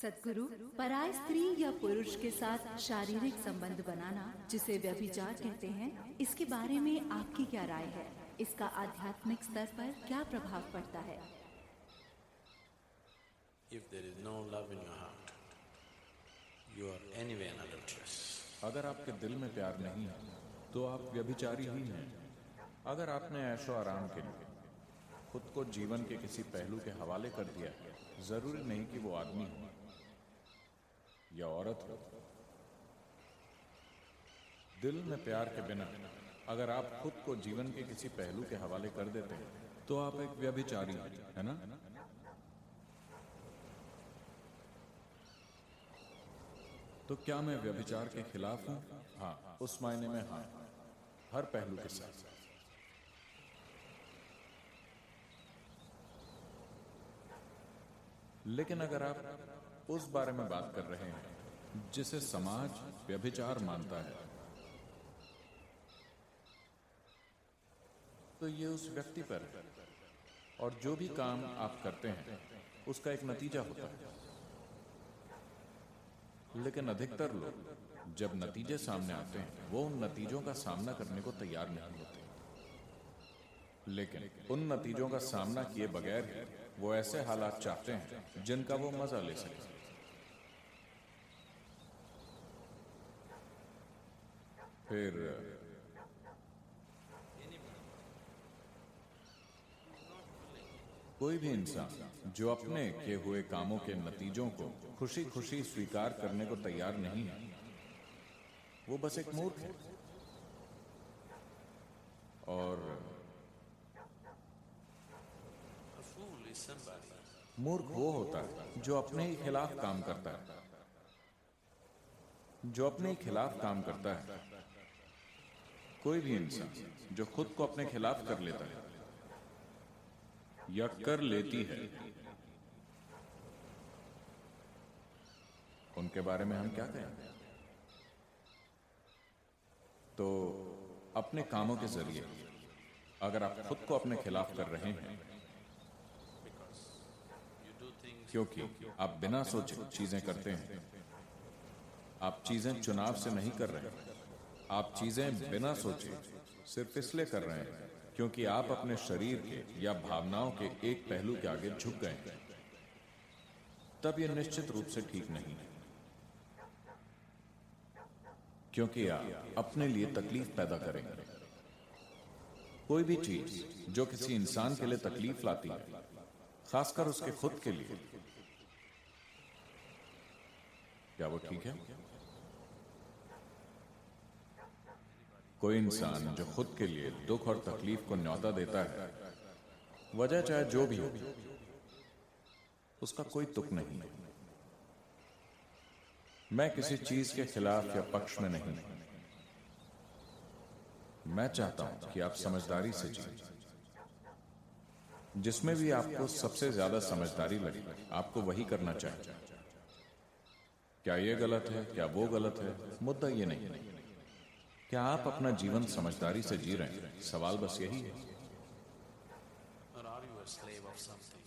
सद्गुरु, पराय स्त्री या पुरुष के साथ शारीरिक संबंध बनाना, जिसे व्यभिचार कहते हैं, इसके बारे में आपकी क्या राय है? इसका आध्यात्मिक स्तर पर क्या प्रभाव पड़ता है? If there is no love in your heart, you are anyway an adulteress. अगर आपके दिल में प्यार नहीं है तो आप व्यभिचारी ही हैं। अगर आपने ऐशो आराम के लिए खुद को जीवन के किसी पहलू के हवाले कर दिया है, जरूरी नहीं कि वो आदमी हो या औरत हो। दिल में प्यार के बिना अगर आप खुद को जीवन के किसी पहलू के हवाले कर देते हैं तो आप एक व्यभिचारी है ना। तो क्या मैं व्यभिचार के खिलाफ हूं? हाँ, उस मायने में हाँ, हर पहलू के साथ। लेकिन अगर आप उस बारे में बात कर रहे हैं जिसे समाज व्यभिचार मानता है, तो ये उस व्यक्ति पर है और जो भी काम आप करते हैं उसका एक नतीजा होता है। लेकिन अधिकतर लोग जब नतीजे सामने आते हैं वो उन नतीजों का सामना करने को तैयार नहीं होते, लेकिन उन नतीजों का सामना किए बगैर ही वो ऐसे हालात चाहते हैं जिनका वो मजा ले सके। फिर कोई भी इंसान जो अपने किए हुए कामों के नतीजों को खुशी खुशी स्वीकार करने को तैयार नहीं है, वो बस एक मूर्ख है। और A fool is somebody मूर्ख वो होता है जो अपने ही खिलाफ काम करता है, जो अपने ही खिलाफ काम करता है। कोई भी इंसान जो खुद को अपने खिलाफ कर लेता है या कर लेती है, उनके बारे में हम क्या कहें? तो अपने कामों के जरिए अगर आप खुद को अपने खिलाफ कर रहे हैं, because you do things क्योंकि आप बिना सोचे चीजें करते हैं, आप चीजें चुनाव से नहीं कर रहे, आप चीजें बिना सोचे सिर्फ इसलिए कर रहे हैं क्योंकि आप अपने शरीर के या भावनाओं के एक पहलू के आगे झुक गए हैं, तब यह निश्चित रूप से ठीक नहीं है, क्योंकि आप अपने लिए तकलीफ पैदा करेंगे। कोई भी चीज जो किसी इंसान के लिए तकलीफ लाती है, खासकर उसके खुद के लिए, क्या वो ठीक है? कोई इंसान जो खुद के लिए दुख और तकलीफ को न्योता देता है, वजह चाहे जो भी हो, उसका कोई तुक नहीं है। मैं किसी चीज के खिलाफ या पक्ष में नहीं, मैं चाहता हूं कि आप समझदारी से जिएं। जिसमें भी आपको सबसे ज्यादा समझदारी लगे, आपको वही करना चाहिए। क्या ये गलत है, क्या वो गलत है, मुद्दा ये नहीं। क्या आप अपना जीवन समझदारी से जी रहे हैं? सवाल बस यही है। or are you a slave of something?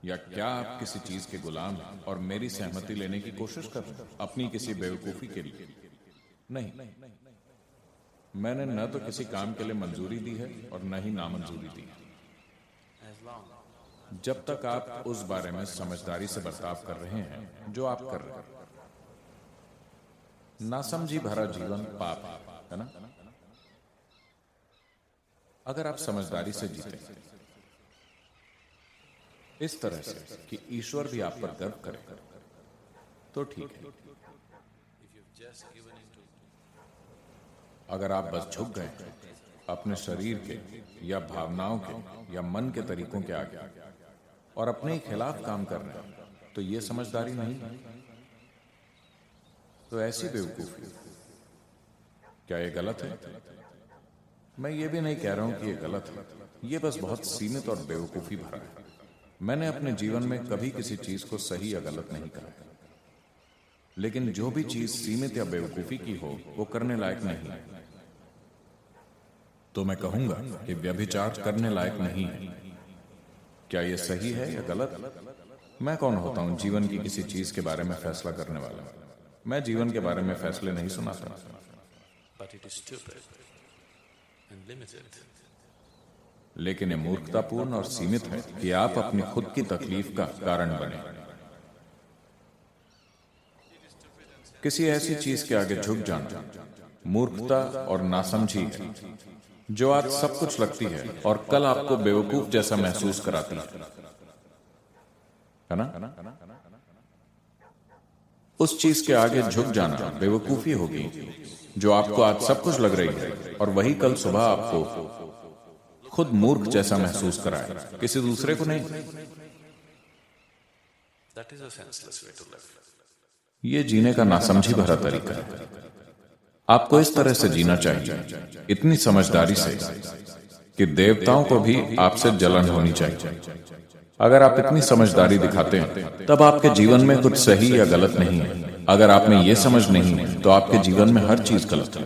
या क्या आप किसी चीज के गुलाम हैं और मेरी सहमति लेने की कोशिश कर रहे हैं अपनी किसी बेवकूफी के लिए? नहीं, मैंने न तो किसी काम के लिए मंजूरी दी है और न ही नामंजूरी दी है। As long जब तक आप उस बारे में समझदारी से बर्ताव कर रहे हैं जो आप कर रहे हैं। नासमझी भरा जीवन पाप है ना। अगर आप समझदारी से जीते इस तरह से कि ईश्वर भी आप पर गर्व करे, तो ठीक है। if you've just given into अगर आप बस झुक गए अपने शरीर के या भावनाओं के या मन के तरीकों के आगे और अपने ही खिलाफ काम कर रहे हैं, तो ये समझदारी नहीं है। तो ऐसी बेवकूफी, क्या ये गलत है? मैं ये भी नहीं कह रहा हूं कि ये गलत है, ये बस बहुत सीमित और बेवकूफी भरा है। मैंने अपने जीवन में कभी किसी चीज को सही या गलत नहीं कहा, लेकिन जो भी चीज सीमित या बेवकूफी की हो वो करने लायक नहीं है। तो मैं कहूंगा कि व्यभिचार करने लायक नहीं है। क्या यह सही है या गलत? मैं कौन होता हूं जीवन की किसी चीज के बारे में फैसला करने वाला? मैं जीवन के बारे में फैसले नहीं सुनाता। But it is stupid and limited. लेकिन ये मूर्खतापूर्ण और सीमित है कि आप अपनी खुद की तकलीफ का कारण बने। किसी ऐसी चीज के आगे झुक जाना मूर्खता और नासमझी है, जो आज सब कुछ लगती है और कल आपको बेवकूफ जैसा महसूस कराती है ना? उस चीज के आगे झुक जाना बेवकूफी होगी जो आपको आज सब कुछ लग रही है, और वही कल सुबह आपको खुद मूर्ख जैसा महसूस कराए, किसी दूसरे को नहीं। That is a senseless way to live. ये जीने का नासमझी भरा तरीका है। आपको इस तरह से जीना चाहिए, इतनी समझदारी से कि देवताओं को भी आपसे जलन होनी चाहिए। अगर आप इतनी समझदारी दिखाते हैं तब आपके जीवन में कुछ सही या गलत नहीं है। अगर आप में ये समझ नहीं है तो आपके जीवन में हर चीज गलत है।